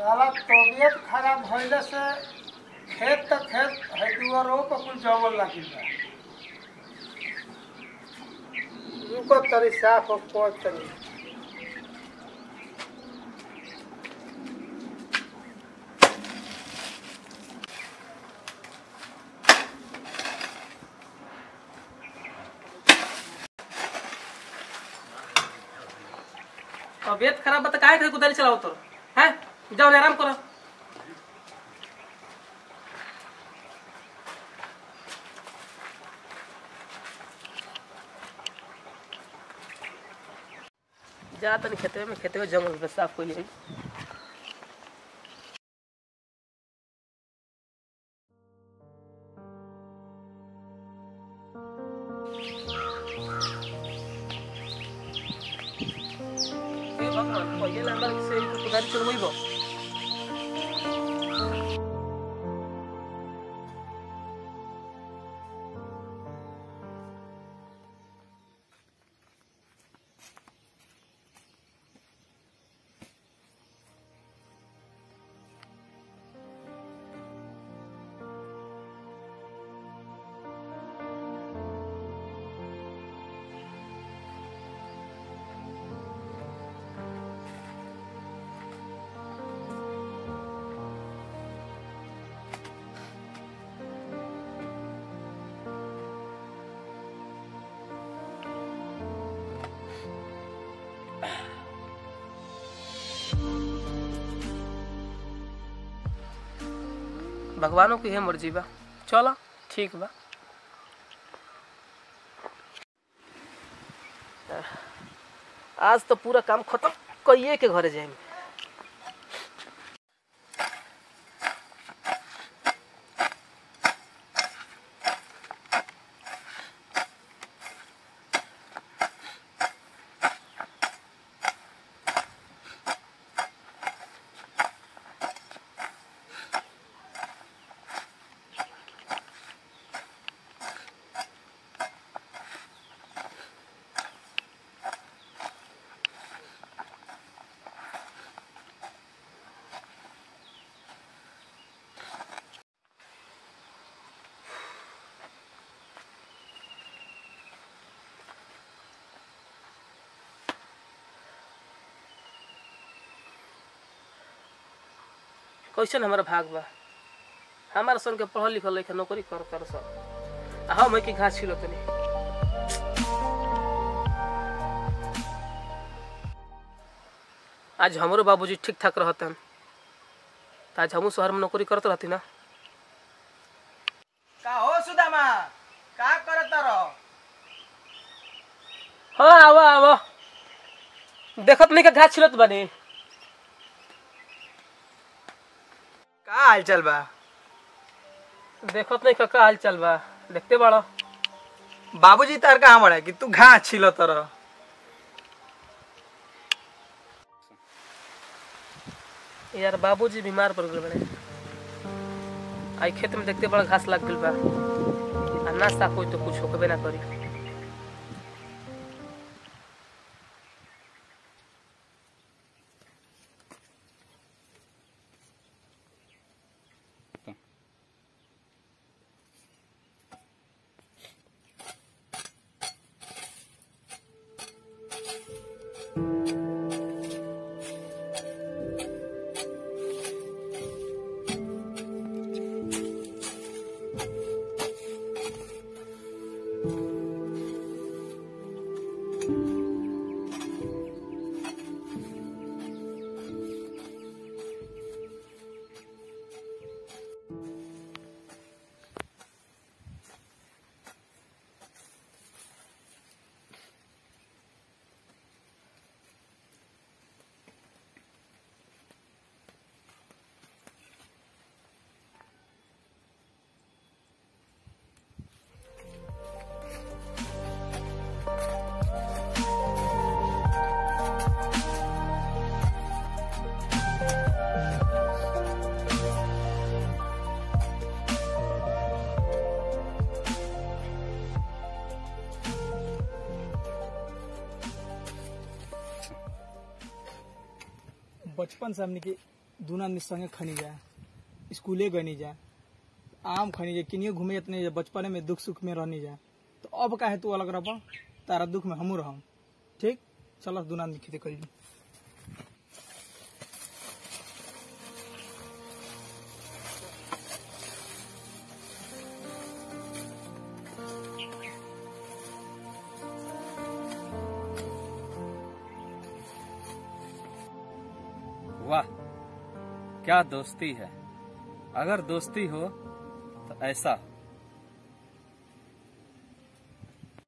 साला तबियत खराब भइले से खेत त खेत है दुआरो पर कुल जंगल लागिल बा। रुको तरी साफ हो को तरी तबियत खराब बता काहे करे कुदारी चलाओ तो हैं जाओ आराम करो। जा तनी खेते में जंगल में साफ कोई नहीं। ये नंबर से कुदारी चलवाइबो। भगवानों की है मर्जी बा। चलो ठीक बा। आज तो पूरा काम खत्म कइए के घरे जाएंगे। कैसन हमारा भाग बा। हमारा सन के पढ़ल लिखल लइका नौकरी कर सब हम के घास छिलो तनी। आज हमारो बाबूजी ठीक ठाक रहतन तो आज हमू शहर में नौकरी करत रहती ना। का हो सुदामा का करत रहो? हाँ आवा देखत नहीं का घास छिलत बनी। का हाल चल बा? देखत नहीं का हाल चल बा। देखते बड़ा बाबूजी तार कहाँ बड़ा कि तू घास छिलो तर? यार बाबूजी बीमार पड़ गए बड़े। आई खेत में देखते बड़ा घास लग गइल बा। नाश्ता कोई तो कुछ होकबे ना करी। बचपन से हमने की दूना आदमी संगे खनी जाए, स्कूले गनी जाए, आम खनी जाए, किनियो घूमे जाते नहीं, बचपन में दुख सुख में रहनी जाए। तो अब काहे तू अलग रह, तारा दुख में हमू रहम। ठीक, चलो दूना आदमी खेती कर ली। वाह, क्या दोस्ती है। अगर दोस्ती हो तो ऐसा हो।